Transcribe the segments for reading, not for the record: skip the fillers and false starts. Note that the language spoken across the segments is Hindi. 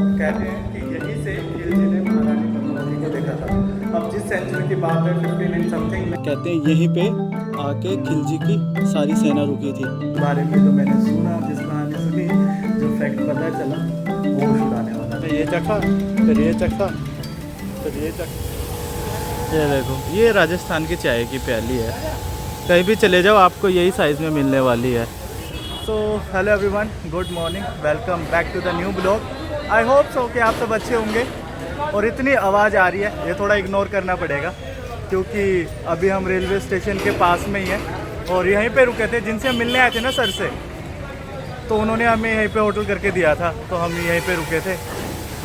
कहते हैं कि यहीं से खिलजी ने महारानी पद्मावती को देखा था। अब जिस सेंचुरी की बात है 15 एंड समथिंग में, कहते हैं यहीं पे आके खिलजी की सारी सेना रुकी थी। बारे में जो मैंने सुना, जिस कहानी सुनी, जो फैक्ट पता चला, वो उड़ाने वाला। तो ये चखा, फिर ये चखा, फिर ये चखा। ये देखो, ये राजस्थान की चाय की प्याली है, कहीं भी चले जाओ आपको यही साइज़ में मिलने वाली है। So hello everyone, good morning, welcome back to the new blog. I hope so कि आप सब अच्छे होंगे। और इतनी आवाज़ आ रही है, ये थोड़ा इग्नोर करना पड़ेगा क्योंकि अभी हम रेलवे स्टेशन के पास में ही हैं और यहीं पे रुके थे। जिनसे हम मिलने आए थे ना सर से, तो उन्होंने हमें यहीं पे होटल करके दिया था, तो हम यहीं पे रुके थे।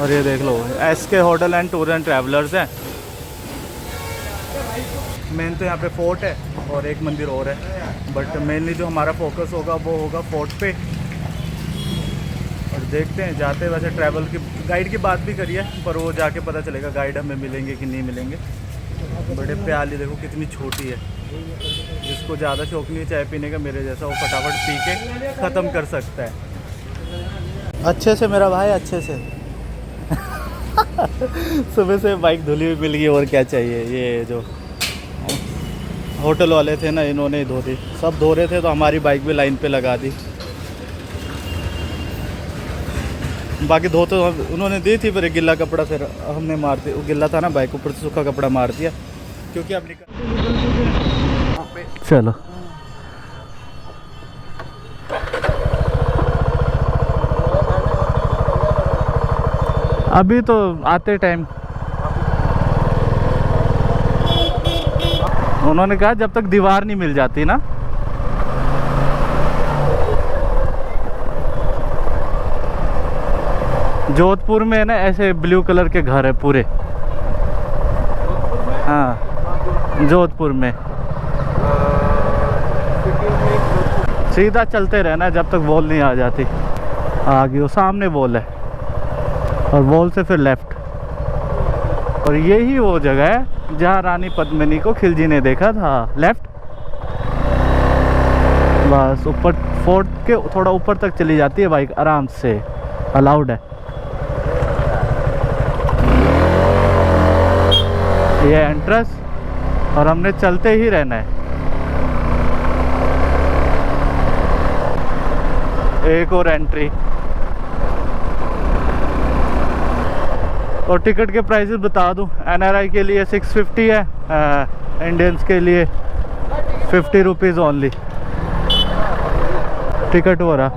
और ये देख लो, SK hotel and tour and travellers हैं। मेन तो यहाँ पे फोर्ट है और एक मंदिर और है, बट मेनली जो हमारा फोकस होगा वो होगा फोर्ट पे। और देखते हैं, जाते वैसे ट्रैवल की गाइड की बात भी करी है, पर वो जाके पता चलेगा गाइड हमें मिलेंगे कि नहीं मिलेंगे। बड़े प्याली देखो कितनी छोटी है, जिसको ज़्यादा शौक नहीं है चाय पीने का मेरे जैसा, वो फटाफट पी के ख़त्म कर सकता है। अच्छे से मेरा भाई, अच्छे से। सुबह से बाइक धुली हुई मिल गई, और क्या चाहिए। ये जो होटल वाले थे ना, इन्होंने ही धो दी, सब धो रहे थे तो हमारी बाइक भी लाइन पे लगा दी। बाकी धो तो उन्होंने दी थी, फिर एक गिल्ला कपड़ा फिर हमने मार दिया। वो गिल्ला था ना बाइक, ऊपर से सूखा कपड़ा मार दिया क्योंकि अब निकल। चलो अभी तो आते टाइम उन्होंने कहा जब तक दीवार नहीं मिल जाती ना। जोधपुर में है ना ऐसे ब्लू कलर के घर है पूरे। हाँ, जोधपुर में सीधा चलते रहना जब तक वॉल नहीं आ जाती। आगे वो सामने वॉल है और वॉल से फिर लेफ्ट। और यही वो जगह है जहाँ रानी पद्मिनी को खिलजी ने देखा था। लेफ्ट, बस ऊपर फोर्ट के थोड़ा ऊपर तक चली जाती है बाइक आराम से, अलाउड है। ये एंट्रेंस, और हमने चलते ही रहना है। एक और एंट्री। और टिकट के प्राइसेस बता दूं, NRI के लिए 650 है, इंडियंस के लिए 50 रुपीज़ ओनली टिकट हो रहा।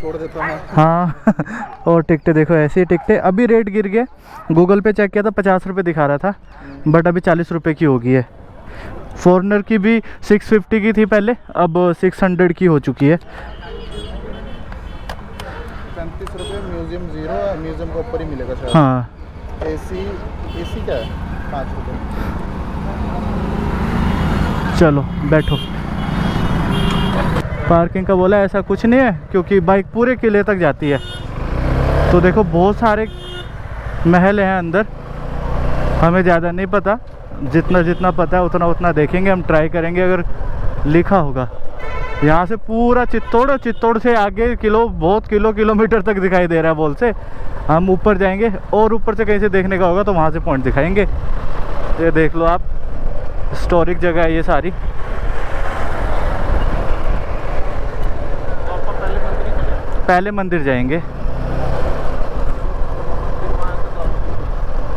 छोड़ देता हूँ। हाँ। और टिकटें देखो, ऐसी टिकटें अभी रेट गिर गए। गूगल पे चेक किया था 50 रुपये दिखा रहा था, बट अभी 40 रुपये की हो गई है। फॉरनर की भी 650 की थी पहले, अब 600 की हो चुकी है। 35 रुपये म्यूजियम जीरो है, म्यूजियम का ऊपर ही मिलेगा शायद। हाँ, एसी क्या है 5 रुपये। चलो बैठो। पार्किंग का बोला, ऐसा कुछ नहीं है क्योंकि बाइक पूरे किले तक जाती है। तो देखो बहुत सारे महल हैं अंदर, हमें ज़्यादा नहीं पता, जितना जितना पता है उतना उतना देखेंगे। हम ट्राई करेंगे अगर लिखा होगा। यहाँ से पूरा चित्तौड़, और चित्तौड़ से आगे बहुत किलोमीटर तक दिखाई दे रहा है वॉल से। हम ऊपर जाएंगे और ऊपर से कहीं से देखने का होगा तो वहाँ से पॉइंट दिखाएंगे। ये देख लो आप, हिस्टोरिक जगह है ये सारी। पहले मंदिर जाएंगे।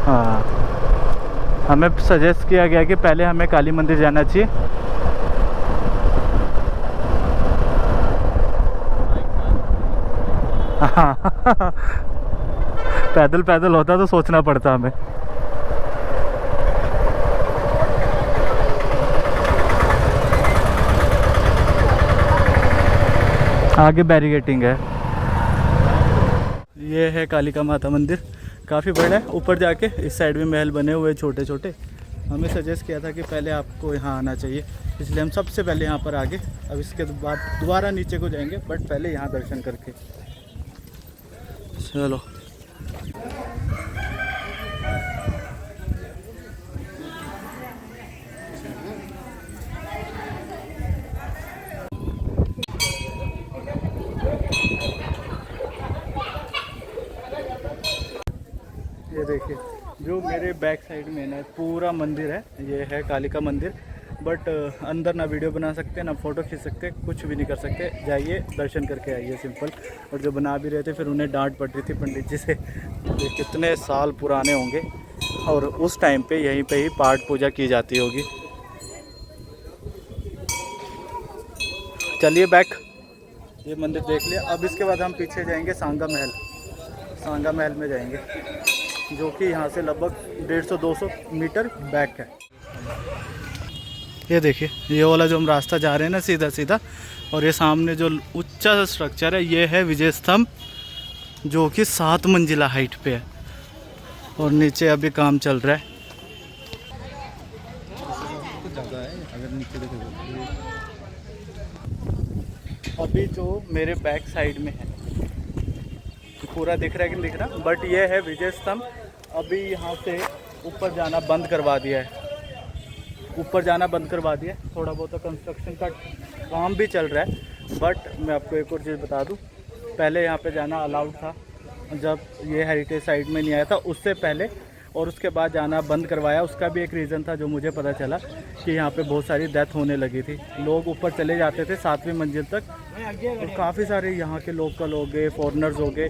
हाँ, हमें सजेस्ट किया गया कि पहले हमें काली मंदिर जाना चाहिए। हाँ। पैदल पैदल होता तो सोचना पड़ता हमें। आगे बैरिकेटिंग है। ये है कालिका माता मंदिर, काफ़ी बड़ा है। ऊपर जाके इस साइड में महल बने हुए छोटे छोटे। हमें सजेस्ट किया था कि पहले आपको यहाँ आना चाहिए, इसलिए हम सबसे पहले यहाँ पर आगे। अब इसके बाद दोबारा नीचे को जाएंगे, बट पहले यहाँ दर्शन करके। चलो देखिए जो मेरे बैक साइड में ना पूरा मंदिर है, ये है कालिका मंदिर। बट अंदर ना वीडियो बना सकते ना फ़ोटो खींच सकते, कुछ भी नहीं कर सकते। जाइए दर्शन करके आइए सिंपल। और जो बना भी रहे थे फिर उन्हें डांट पड़ रही थी पंडित जी से। ये कितने साल पुराने होंगे और उस टाइम पे यहीं पे ही पाठ पूजा की जाती होगी। चलिए बैक, ये मंदिर देख लिया। अब इसके बाद हम पीछे जाएंगे सांगा महल। सांगा महल में जाएंगे जो कि यहाँ से लगभग 150-200 मीटर बैक है। ये देखिए ये वाला जो हम रास्ता जा रहे हैं ना सीधा सीधा, और ये सामने जो ऊंचा स्ट्रक्चर है ये है विजय स्तंभ, जो कि 7 मंजिला हाइट पे है और नीचे अभी काम चल रहा है। कुछ ज़्यादा है अगर नीचे देखोगे। अभी जो मेरे बैक साइड में है पूरा दिख रहा है कि नहीं दिख रहा, बट ये है विजय स्तंभ। अभी यहाँ से ऊपर जाना बंद करवा दिया है, ऊपर जाना बंद करवा दिया है। थोड़ा बहुत कंस्ट्रक्शन का काम भी चल रहा है। बट मैं आपको एक और चीज़ बता दूँ, पहले यहाँ पे जाना अलाउड था जब ये हेरिटेज साइट में नहीं आया था, उससे पहले। और उसके बाद जाना बंद करवाया। उसका भी एक रीज़न था जो मुझे पता चला कि यहाँ पे बहुत सारी डेथ होने लगी थी। लोग ऊपर चले जाते थे 7वीं मंजिल तक, और काफ़ी सारे यहाँ के लोकल हो गए, फॉरेनर्स हो गए,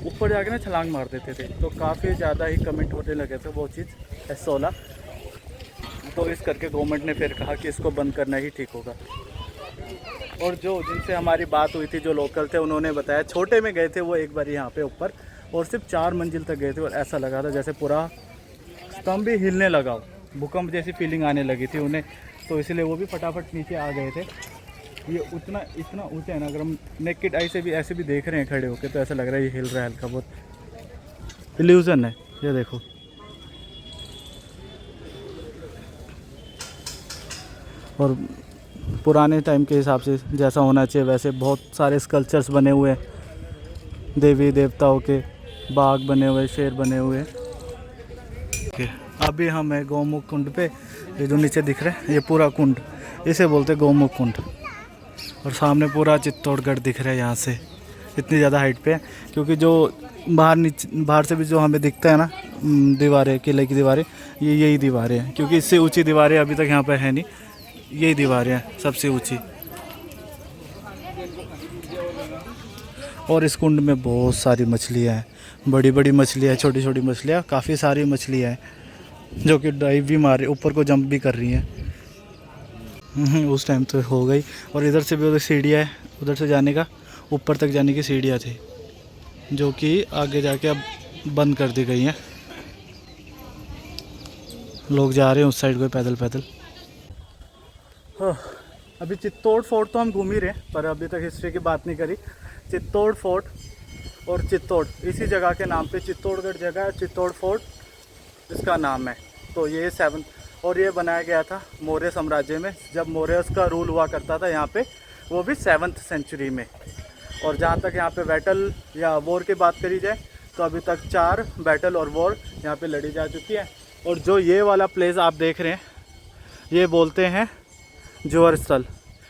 ऊपर जाके ना छलांग मार देते थे। तो काफ़ी ज़्यादा ही कमेंट होने लगे थे वो चीज़ S16। तो इस करके गवर्नमेंट ने फिर कहा कि इसको बंद करना ही ठीक होगा। और जो जिनसे हमारी बात हुई थी जो लोकल थे, उन्होंने बताया छोटे में गए थे वो एक बार यहाँ पे ऊपर, और सिर्फ 4 मंजिल तक गए थे और ऐसा लगा था जैसे पूरा स्तंभ भी हिलने लगा हो, भूकंप जैसी फीलिंग आने लगी थी उन्हें। तो इसलिए वो भी फटाफट नीचे आ गए थे। ये इतना ऊंचा है ना, अगर हम नेकेड आई से भी ऐसे भी देख रहे हैं खड़े होकर तो ऐसा लग रहा है ये हिल रहा है हल्का बहुत। इल्यूजन है ये देखो। और पुराने टाइम के हिसाब से जैसा होना चाहिए वैसे बहुत सारे स्कल्पचर्स बने हुए हैं, देवी देवताओं के बाग बने हुए, शेर बने हुए। अभी हम है गौमुख कुंड पे। ये जो नीचे दिख रहा है ये पूरा कुंड, इसे बोलते हैं गौमुख कुंड। और सामने पूरा चित्तौड़गढ़ दिख रहा है यहाँ से, इतनी ज़्यादा हाइट पे है। क्योंकि जो बाहर से भी जो हमें दिखता है ना दीवारें, किले की दीवारें, ये यही दीवारें हैं। क्योंकि इससे ऊंची दीवारें अभी तक यहाँ पर है नहीं, यही दीवारें हैं सबसे ऊंची। और इस कुंड में बहुत सारी मछलियाँ हैं, बड़ी बड़ी मछलियाँ, छोटी छोटी मछलियाँ, काफ़ी सारी मछलियाँ हैं जो कि डाइव भी मारे, ऊपर को जंप भी कर रही हैं। उस टाइम तो हो गई। और इधर से भी उधर सीढ़ियाँ है, उधर से जाने का, ऊपर तक जाने की सीढ़ियाँ थी जो कि आगे जाके अब बंद कर दी गई हैं। लोग जा रहे हैं उस साइड को पैदल पैदल। अभी चित्तौड़ फोर्ट तो हम घूम ही रहे हैं, पर अभी तक हिस्ट्री की बात नहीं करी। चित्तौड़ फोर्ट और चित्तौड़ इसी जगह के नाम पे, चित्तौड़गढ़ जगह है, चित्तौड़ फोर्ट इसका नाम है। तो ये 7 और ये बनाया गया था मौर्य साम्राज्य में, जब मौर्यस का रूल हुआ करता था यहाँ पे, वो भी 7th सेंचुरी में। और जहाँ तक यहाँ पे बैटल या वॉर की बात करी जाए तो अभी तक 4 बैटल और वॉर यहाँ पे लड़ी जा चुकी है। और जो ये वाला प्लेस आप देख रहे हैं ये बोलते हैं जोहर स्थल।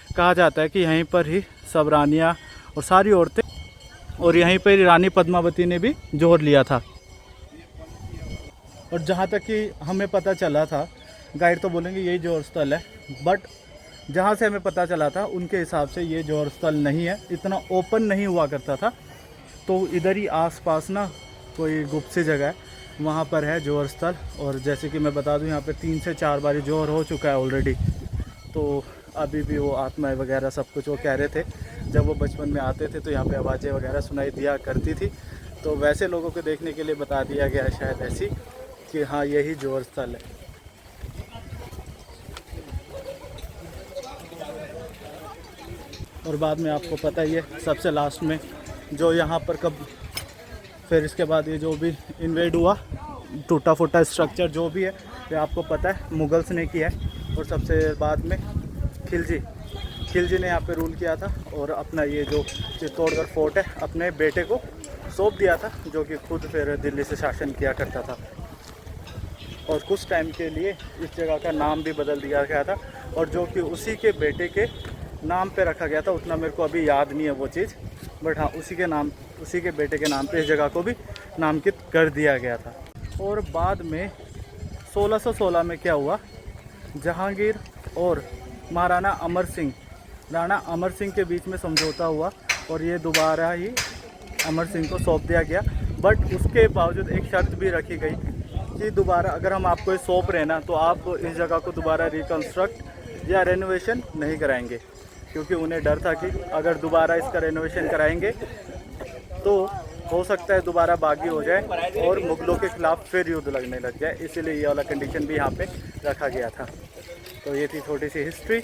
कहा जाता है कि यहीं पर ही सब रानियाँ और सारी औरतें, और यहीं पर रानी पद्मावती ने भी जोहर लिया था। और जहाँ तक कि हमें पता चला था, गाइड तो बोलेंगे यही जोहर स्थल है, बट जहाँ से हमें पता चला था उनके हिसाब से ये जोहर स्थल नहीं है, इतना ओपन नहीं हुआ करता था। तो इधर ही आसपास ना कोई गुप्त सी जगह है, वहाँ पर है जोहर स्थल। और जैसे कि मैं बता दूँ यहाँ पे 3 से 4 बार जोहर हो चुका है ऑलरेडी। तो अभी भी वो आत्माएं वगैरह सब कुछ वो कह रहे थे, जब वो बचपन में आते थे तो यहाँ पे आवाज़ें वगैरह सुनाई दिया करती थी। तो वैसे लोगों को देखने के लिए बता दिया गया है शायद ऐसी कि हाँ यही जोहर स्थल है। और बाद में आपको पता ही है सबसे लास्ट में जो यहाँ पर कब फिर इसके बाद ये जो भी इन्वेड हुआ, टूटा फूटा स्ट्रक्चर जो भी है ये आपको पता है मुगल्स ने किया है। और सबसे बाद में खिलजी ने यहाँ पे रूल किया था और अपना ये जो चित्तौड़गढ़ फोर्ट है अपने बेटे को सौंप दिया था, जो कि खुद फिर दिल्ली से शासन किया करता था। और कुछ टाइम के लिए इस जगह का नाम भी बदल दिया गया था, और जो कि उसी के बेटे के नाम पे रखा गया था। उतना मेरे को अभी याद नहीं है वो चीज़, बट हाँ उसी के बेटे के नाम पे इस जगह को भी नामांकित कर दिया गया था। और बाद में 1616 में क्या हुआ, जहांगीर और महाराणा अमर सिंह, राणा अमर सिंह के बीच में समझौता हुआ और ये दोबारा ही अमर सिंह को सौंप दिया गया। बट उसके बावजूद एक शर्त भी रखी गई कि दोबारा अगर हम आपको ये सौंप रहे ना तो आप इस जगह को दोबारा रिकन्स्ट्रक्ट या रेनोवेशन नहीं कराएंगे, क्योंकि उन्हें डर था कि अगर दोबारा इसका रेनोवेशन कराएंगे तो हो सकता है दोबारा बागी हो जाए और मुगलों के खिलाफ फिर युद्ध लगने लग जाए। इसीलिए ये वाला कंडीशन भी यहाँ पे रखा गया था। तो ये थी थोड़ी सी हिस्ट्री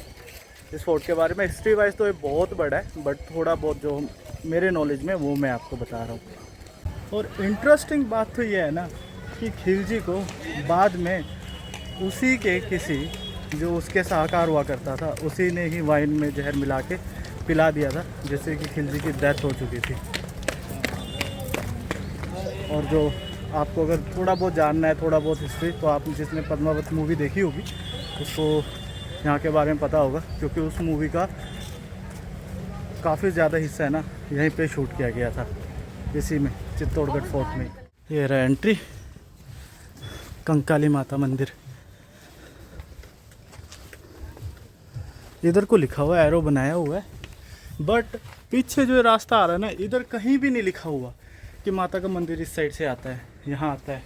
इस फोर्ट के बारे में। हिस्ट्री वाइज तो ये बहुत बड़ा है, बट थोड़ा बहुत जो मेरे नॉलेज में वो मैं आपको बता रहा हूँ। और इंटरेस्टिंग बात तो ये है ना कि खिलजी को बाद में उसी के किसी जो उसके साहकार हुआ करता था उसी ने ही वाइन में जहर मिला के पिला दिया था, जिससे कि खिलजी की डेथ हो चुकी थी। और जो आपको अगर थोड़ा बहुत जानना है, थोड़ा बहुत हिस्ट्री, तो आप जिसने पद्मावत मूवी देखी होगी उसको यहाँ के बारे में पता होगा, क्योंकि उस मूवी का काफ़ी ज़्यादा हिस्सा है ना यहीं पे शूट किया गया था, इसी में चित्तौड़गढ़ फोर्ट में। ये रहा एंट्री, कंकाली माता मंदिर। इधर को लिखा हुआ है, एरो बनाया हुआ है, बट पीछे जो रास्ता आ रहा है ना इधर कहीं भी नहीं लिखा हुआ कि माता का मंदिर इस साइड से आता है, यहाँ आता है।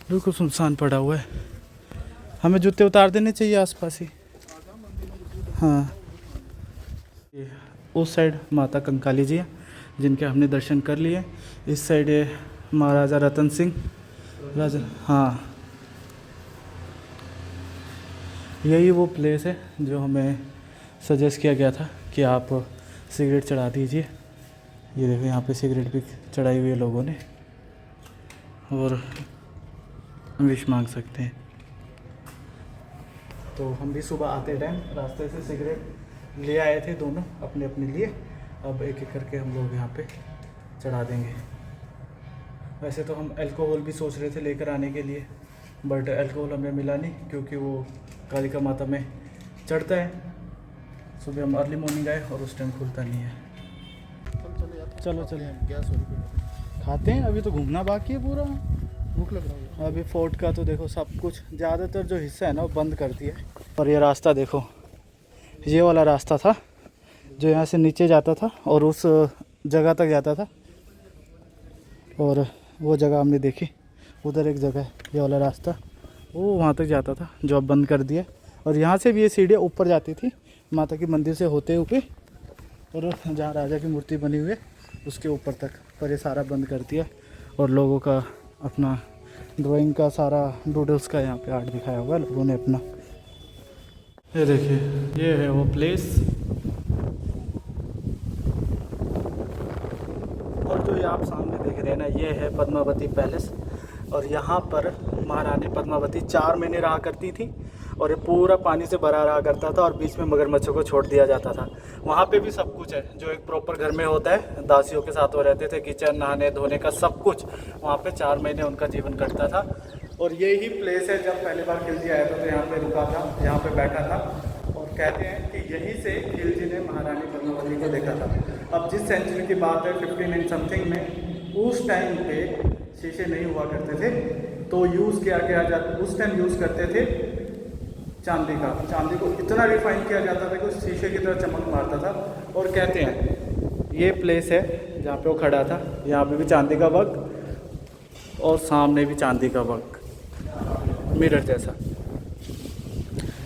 बिल्कुल सुनसान पड़ा हुआ है। हमें जूते उतार देने चाहिए आसपास ही। हाँ, उस साइड माता कंकाली जी है जिनके हमने दर्शन कर लिए। इस साइड है महाराजा रतन सिंह राजा। हाँ, यही वो प्लेस है जो हमें सजेस्ट किया गया था कि आप सिगरेट चढ़ा दीजिए। ये देखो यहाँ पे सिगरेट भी चढ़ाई हुई है लोगों ने, और विश मांग सकते हैं। तो हम भी सुबह आते टाइम रास्ते से सिगरेट ले आए थे, दोनों अपने अपने लिए। अब एक एक करके हम लोग यहाँ पे चढ़ा देंगे। वैसे तो हम अल्कोहल भी सोच रहे थे लेकर आने के लिए, बट अल्कोहल हमें मिला नहीं, क्योंकि वो कालिका माता में चढ़ता है। सुबह हम अर्ली मॉर्निंग आए और उस टाइम खुलता नहीं है। चलो चलिए, गैस हो रही खाते हैं, अभी तो घूमना बाकी है पूरा। भूख लग रहा है। अभी फोर्ट का तो देखो सब कुछ, ज़्यादातर जो हिस्सा है ना वो बंद कर दिया है। और ये रास्ता देखो, ये वाला रास्ता था जो यहाँ से नीचे जाता था और उस जगह तक जाता था। और वो जगह हमने देखी, उधर एक जगह है, ये वाला रास्ता वो वहाँ तक जाता था, जो अब बंद कर दिया। और यहाँ से भी ये सीढ़ियाँ ऊपर जाती थी माता के मंदिर से होते हुए, और जहाँ राजा की मूर्ति बनी हुई है उसके ऊपर तक, पर ये सारा बंद कर दिया। और लोगों का अपना ड्राइंग का सारा डूडल्स का यहाँ पे आर्ट दिखाया हुआ है लोगों ने अपना। ये देखिए, ये है वो प्लेस। और जो ये आप सामने देख रहे हैं ना, ये है पद्मावती पैलेस। और यहाँ पर महारानी पद्मावती 4 महीने रहा करती थी, और ये पूरा पानी से भरा रहा करता था, और बीच में मगरमच्छों को छोड़ दिया जाता था। वहाँ पे भी सब कुछ है जो एक प्रॉपर घर में होता है, दासियों के साथ वो रहते थे, किचन, नहाने धोने का सब कुछ। वहाँ पे 4 महीने उनका जीवन कटता था। और यही प्लेस है, जब पहली बार खिलजी आया था तो यहाँ पे रुका था, यहाँ पे बैठा था। और कहते हैं कि यहीं से खिलजी ने महारानी पद्मावती को देखा था। अब जिस सेंचुरी की बात है 15 समथिंग में, उस टाइम पे शीशे नहीं हुआ करते थे, तो यूज़ किया जाता, उस टाइम यूज़ करते थे चांदी का। चांदी को इतना रिफाइन किया जाता था कि उस शीशे की तरह चमक मारता था। और कहते हैं ये प्लेस है जहाँ पे वो खड़ा था, यहाँ पे भी चांदी का वर्क और सामने भी चांदी का वर्क, मिरर जैसा।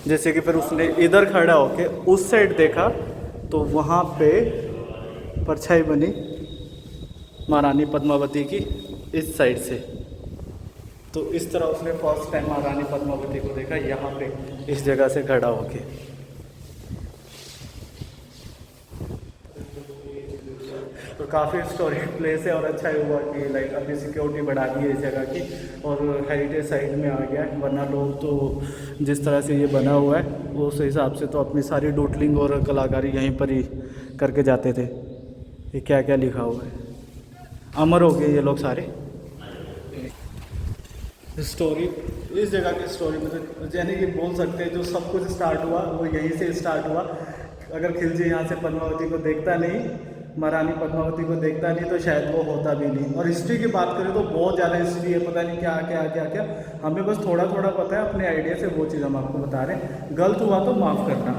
जैसे कि फिर उसने इधर खड़ा होके उस साइड देखा तो वहाँ पे परछाई बनी महारानी पद्मावती की इस साइड से। तो इस तरह उसने फर्स्ट टाइम महारानी पद्मावती को देखा, यहाँ पे इस जगह से खड़ा होके। तो काफ़ी हिस्टोरिक प्लेस है, और अच्छा ही हुआ कि लाइक अभी सिक्योरिटी बढ़ा दी है इस जगह की, और हेरिटेज साइट में आ गया है। वरना लोग तो जिस तरह से ये बना हुआ है उस हिसाब से तो अपनी सारी डूडलिंग और कलाकारी यहीं पर ही करके जाते थे। ये क्या क्या लिखा हुआ है, अमर हो गए ये लोग सारे। स्टोरी, इस जगह की स्टोरी में तो यानी कि बोल सकते हैं जो सब कुछ स्टार्ट हुआ वो यहीं से स्टार्ट हुआ। अगर खिलजी यहाँ से पद्मावती को देखता नहीं, महारानी पद्मावती को देखता नहीं तो शायद वो होता भी नहीं। और हिस्ट्री की बात करें तो बहुत ज़्यादा हिस्ट्री है, पता नहीं क्या क्या क्या क्या, हमें बस थोड़ा थोड़ा पता है अपने आइडिया से, वो चीज़ हम आपको बता रहे हैं। गलत हुआ तो माफ़ करना।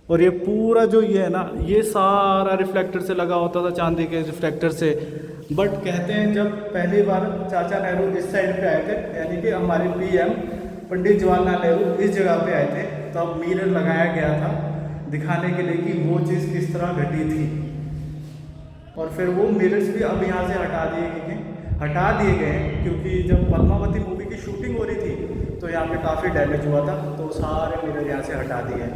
और ये पूरा जो ये है ना, ये सारा रिफ्लेक्टर से लगा होता था, चांदी के रिफ्लेक्टर से। बट कहते हैं जब पहली बार चाचा नेहरू इस साइड पे आए थे, यानी कि हमारे पीएम पंडित जवाहरलाल नेहरू इस जगह पे आए थे, तब मिरर लगाया गया था दिखाने के लिए कि वो चीज़ किस तरह घटी थी। और फिर वो मिरर्स भी अब यहाँ से हटा दिए गए हैं, क्योंकि जब पद्मावती मूवी की शूटिंग हो रही थी तो यहाँ पे काफ़ी डैमेज हुआ था, तो सारे मिरर यहाँ से हटा दिए हैं।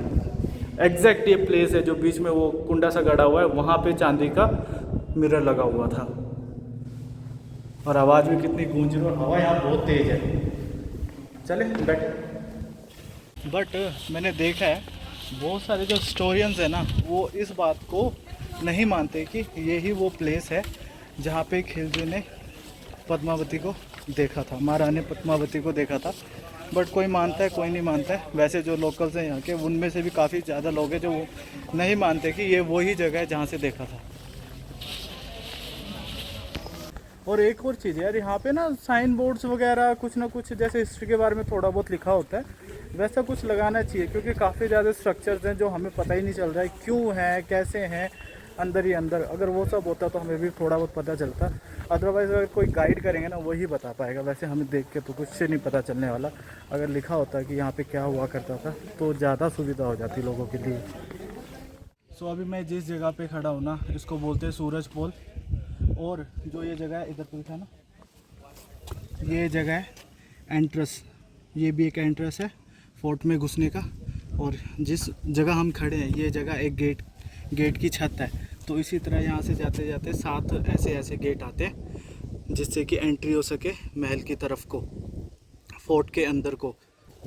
एग्जैक्ट ये प्लेस है जो बीच में वो कुंडा सा गड़ा हुआ है, वहाँ पे चांदी का मिरर लगा हुआ था। और आवाज़ भी कितनी गूंज रही है, और हवा यहाँ बहुत तेज़ है। चले बैठ। बट मैंने देखा है बहुत सारे जो हिस्टोरियंस है ना, वो इस बात को नहीं मानते कि यही वो प्लेस है जहाँ पे खिलजी ने पद्मावती को देखा था, महारानी पद्मावती को देखा था। बट कोई मानता है कोई नहीं मानता है। वैसे जो लोकल्स हैं यहाँ के, उनमें से भी काफ़ी ज़्यादा लोग हैं जो नहीं मानते कि ये वही जगह है जहाँ से देखा था। और एक और चीज़ है यार, यहाँ पे ना साइन बोर्ड्स वगैरह कुछ ना कुछ, जैसे हिस्ट्री के बारे में थोड़ा बहुत लिखा होता है, वैसा कुछ लगाना चाहिए, क्योंकि काफ़ी ज़्यादा स्ट्रक्चर्स हैं जो हमें पता ही नहीं चल रहा है क्यों है, कैसे हैं, अंदर ही अंदर। अगर वो सब होता तो हमें भी थोड़ा बहुत पता चलता, अदरवाइज़ अगर कोई गाइड करेंगे ना वही बता पाएगा। वैसे हमें देख के तो कुछ से नहीं पता चलने वाला। अगर लिखा होता कि यहाँ पे क्या हुआ करता था तो ज़्यादा सुविधा हो जाती लोगों के लिए। सो अभी मैं जिस जगह पे खड़ा हूँ ना, इसको बोलते हैं सूरज पोल। और जो ये जगह है, इधर पे था ना, ये जगह है एंट्रेंस, ये भी एक एंट्रेंस है फोर्ट में घुसने का। और जिस जगह हम खड़े हैं ये जगह एक गेट की छत है, तो इसी तरह यहाँ से जाते जाते 7 ऐसे गेट आते हैं जिससे कि एंट्री हो सके महल की तरफ को, फोर्ट के अंदर को।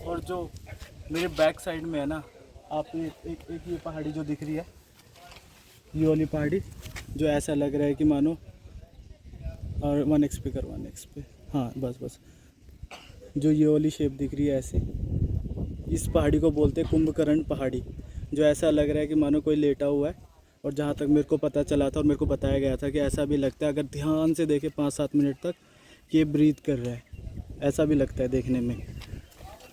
और जो मेरे बैक साइड में है ना, आप एक ये पहाड़ी जो दिख रही है, ये वाली पहाड़ी, जो ऐसा लग रहा है कि मानो, और 1x पे, हाँ बस, जो ये वाली शेप दिख रही है ऐसे, इस पहाड़ी को बोलते हैं कुंभकर्ण पहाड़ी, जो ऐसा लग रहा है कि मानो कोई लेटा हुआ है। और जहाँ तक मेरे को पता चला था और मेरे को बताया गया था कि ऐसा भी लगता है, अगर ध्यान से देखे 5-7 मिनट तक, ये ब्रीथ कर रहा है, ऐसा भी लगता है देखने में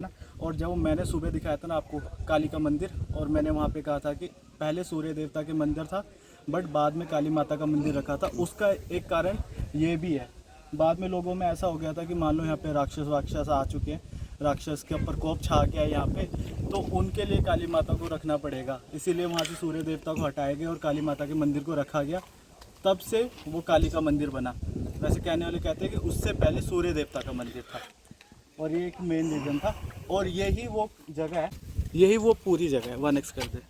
ना। और जब मैंने सुबह दिखाया था ना आपको काली का मंदिर, और मैंने वहाँ पे कहा था कि पहले सूर्य देवता के मंदिर था बट बाद में काली माता का मंदिर रखा था, उसका एक कारण ये भी है। बाद में लोगों में ऐसा हो गया था कि मान लो यहाँ पे राक्षस आ चुके हैं, राक्षस के प्रकोप छा गया है यहाँ पे, तो उनके लिए काली माता को रखना पड़ेगा, इसीलिए वहाँ से सूर्य देवता को हटाया गया और काली माता के मंदिर को रखा गया। तब से वो काली का मंदिर बना। वैसे कहने वाले कहते हैं कि उससे पहले सूर्य देवता का मंदिर था, और ये एक मेन रीज़न था। और यही वो जगह है, यही वो पूरी जगह है। 1x कर दे,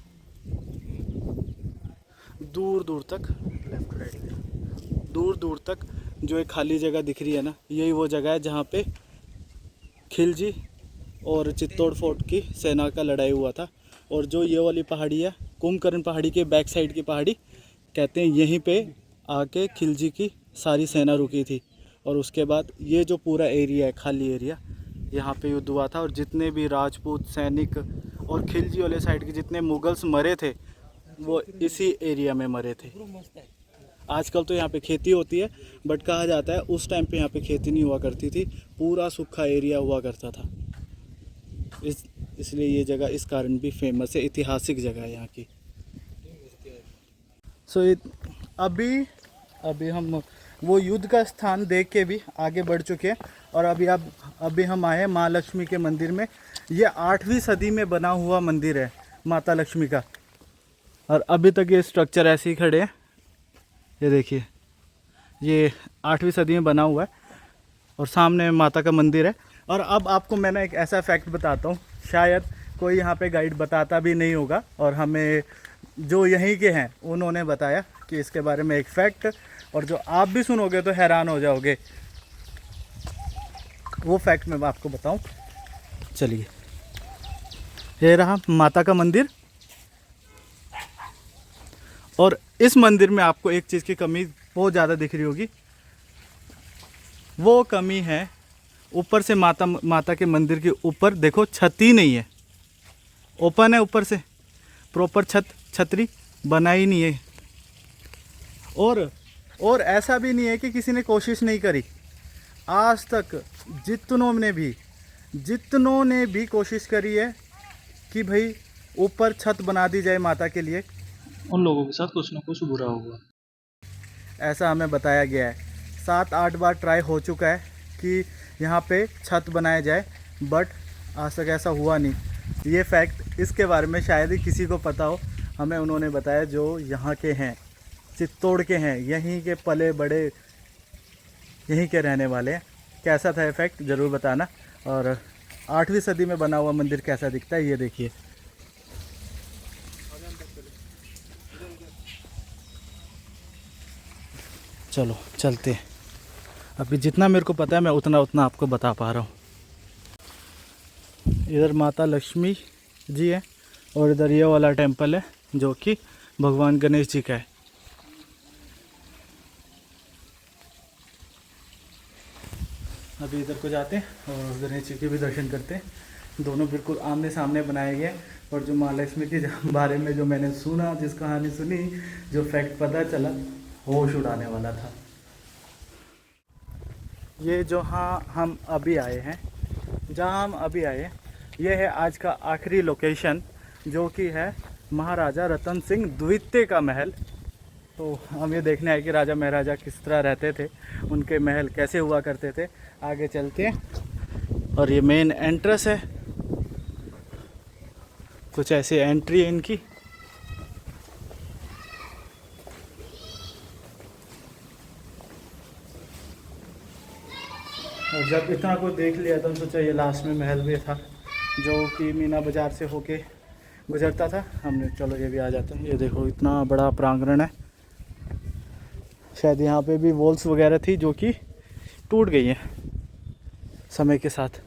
दूर दूर तक, लेफ्ट राइट, दूर दूर तक जो एक खाली जगह दिख रही है ना, यही वो जगह है जहाँ पे खिलजी और चित्तौड़ फोर्ट की सेना का लड़ाई हुआ था। और जो ये वाली पहाड़ी है, कुंभकर्ण पहाड़ी के बैक साइड की पहाड़ी, कहते हैं यहीं पे आके खिलजी की सारी सेना रुकी थी। और उसके बाद ये जो पूरा एरिया है, खाली एरिया, यहाँ पे युद्ध हुआ था। और जितने भी राजपूत सैनिक और खिलजी वाले साइड के जितने मुगल्स मरे थे, वो इसी एरिया में मरे थे। आजकल तो यहाँ पे खेती होती है, बट कहा जाता है उस टाइम पे यहाँ पे खेती नहीं हुआ करती थी, पूरा सूखा एरिया हुआ करता था। इसलिए ये जगह इस कारण भी फेमस है, ऐतिहासिक जगह है यहाँ की। अभी हम वो युद्ध का स्थान देख के भी आगे बढ़ चुके हैं। और अभी हम आए हैं माँ लक्ष्मी के मंदिर में। ये 8वीं सदी में बना हुआ मंदिर है माता लक्ष्मी का, और अभी तक ये स्ट्रक्चर ऐसे ही खड़े हैं। ये देखिए, ये 8वीं सदी में बना हुआ है और सामने माता का मंदिर है। और अब आपको मैं ना एक ऐसा फैक्ट बताता हूँ, शायद कोई यहाँ पे गाइड बताता भी नहीं होगा, और हमें जो यहीं के हैं उन्होंने बताया कि इसके बारे में एक फैक्ट, और जो आप भी सुनोगे तो हैरान हो जाओगे। वो फैक्ट मैं आपको बताऊं, चलिए। ये रहा माता का मंदिर, और इस मंदिर में आपको एक चीज़ की कमी बहुत ज़्यादा दिख रही होगी। वो कमी है, ऊपर से माता के मंदिर के ऊपर देखो छत ही नहीं है, ओपन है ऊपर से प्रॉपर छतरी, बना ही नहीं है। और ऐसा भी नहीं है कि किसी ने कोशिश नहीं करी। आज तक जितनों ने भी कोशिश करी है कि भाई ऊपर छत बना दी जाए माता के लिए, उन लोगों के साथ कुछ ना कुछ बुरा होगा, ऐसा हमें बताया गया है। 7-8 बार ट्राई हो चुका है कि यहाँ पे छत बनाया जाए, बट आज तक ऐसा हुआ नहीं। ये फैक्ट इसके बारे में शायद ही किसी को पता हो, हमें उन्होंने बताया जो यहाँ के हैं, चित्तौड़ के हैं, यहीं के पले बड़े, यहीं के रहने वाले हैं। कैसा था इफेक्ट ज़रूर बताना। और 8वीं सदी में बना हुआ मंदिर कैसा दिखता है ये देखिए। चलो चलते हैं। अभी जितना मेरे को पता है मैं उतना आपको बता पा रहा हूँ। इधर माता लक्ष्मी जी है और इधर ये वाला टेंपल है जो कि भगवान गणेश जी का है। अभी इधर को जाते हैं और गणेश जी के भी दर्शन करते हैं। दोनों बिल्कुल आमने सामने बनाए गए हैं। और जो माँ लक्ष्मी के बारे में जो मैंने सुना, जिस कहानी सुनी, जो फैक्ट पता चला, होश उड़ाने वाला था। ये जहाँ हम अभी आए हैं, ये है आज का आखिरी लोकेशन, जो कि है महाराजा रतन सिंह द्वितीय का महल। तो हम ये देखने आए कि राजा महाराजा किस तरह रहते थे, उनके महल कैसे हुआ करते थे। आगे चलते हैं। और ये मेन एंट्रेंस है, कुछ ऐसी एंट्री है इनकी। और जब इतना कुछ देख लिया तो सोचा ये लास्ट में महल भी था, जो कि मीना बाज़ार से होके गुजरता था। हमने चलो ये भी आ जाता है। ये देखो इतना बड़ा प्रांगण है। शायद यहाँ पे भी वॉल्स वगैरह थी जो कि टूट गई हैं समय के साथ।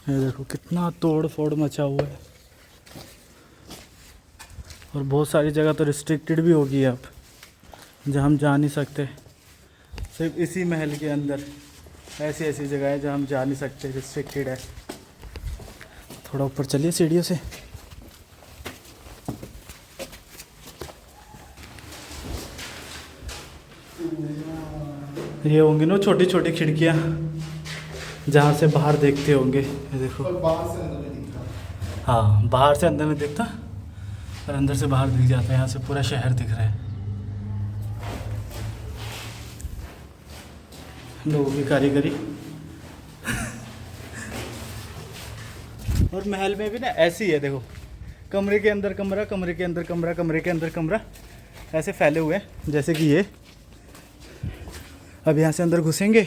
ये देखो कितना तोड़ फोड़ मचा हुआ है। और बहुत सारी जगह तो रिस्ट्रिक्टेड भी होगी अब, जहाँ हम जा नहीं सकते। सिर्फ इसी महल के अंदर ऐसी जगह है जहाँ हम जा नहीं सकते, रिस्ट्रिक्टेड है। थोड़ा ऊपर चलिए सीढ़ियों से। ये होंगी ना छोटी छोटी खिड़कियाँ जहाँ से बाहर देखते होंगे। ये देखो, बाहर से अंदर में दिखता। हाँ बाहर से अंदर में दिखता और अंदर से बाहर दिख जाता है। यहाँ से पूरा शहर दिख रहा है। लोगों की कारीगरी। और महल में भी ना ऐसी है, देखो कमरे के अंदर कमरा, कमरे के अंदर कमरा, कमरे के अंदर कमरा, ऐसे फैले हुए हैं। जैसे कि ये अब यहाँ से अंदर घुसेंगे,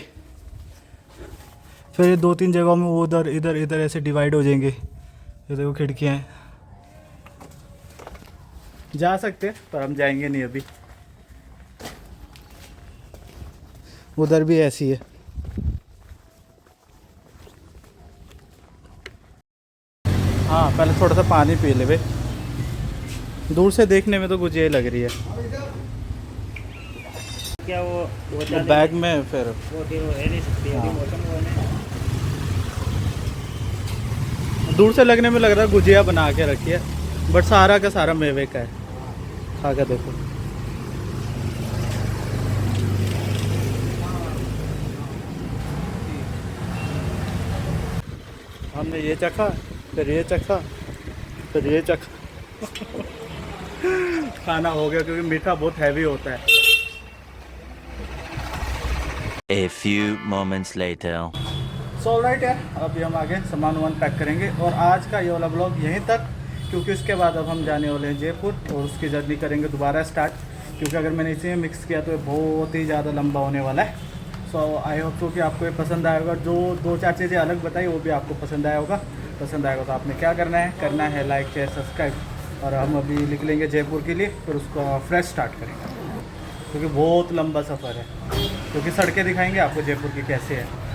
फिर ये 2-3 जगहों में वो उधर इधर इधर ऐसे डिवाइड हो जाएंगे। ये देखो खिड़कियाँ हैं, जा सकते पर हम जाएंगे नहीं अभी। उधर भी ऐसी है। हाँ पहले थोड़ा सा पानी पी ले बे। दूर से देखने में तो कुछ ये लग रही है। क्या वो बैग में फिर वो है नहीं सकती अभी मौसम वो है। दूर से लगने में लग रहा है गुजिया बना के रखी है, बट सारा का सारा मेवे का है। खा के देखो। हमने ये चखा, फिर ये चखा, फिर ये चखा। खाना हो गया क्योंकि मीठा बहुत हैवी होता है। A few moments later. So alright है, अभी हम आगे सामान वामान पैक करेंगे और आज का ये वाला ब्लॉग यहीं तक, क्योंकि उसके बाद अब हम जाने वाले हैं जयपुर और उसकी जर्नी करेंगे दोबारा स्टार्ट। क्योंकि अगर मैंने इसी में मिक्स किया तो ये बहुत ही ज़्यादा लंबा होने वाला है। सो आई होप सो कि आपको ये पसंद आएगा। जो 2-4 चीज़ें अलग बताई वो भी आपको पसंद आया होगा। पसंद आएगा तो आपने क्या करना है लाइक शेयर सब्सक्राइब। और हम अभी निकलेंगे जयपुर के लिए, फिर उसको फ्रेश स्टार्ट करेंगे क्योंकि बहुत लंबा सफ़र है। क्योंकि सड़कें दिखाएंगे आपको जयपुर की कैसे है।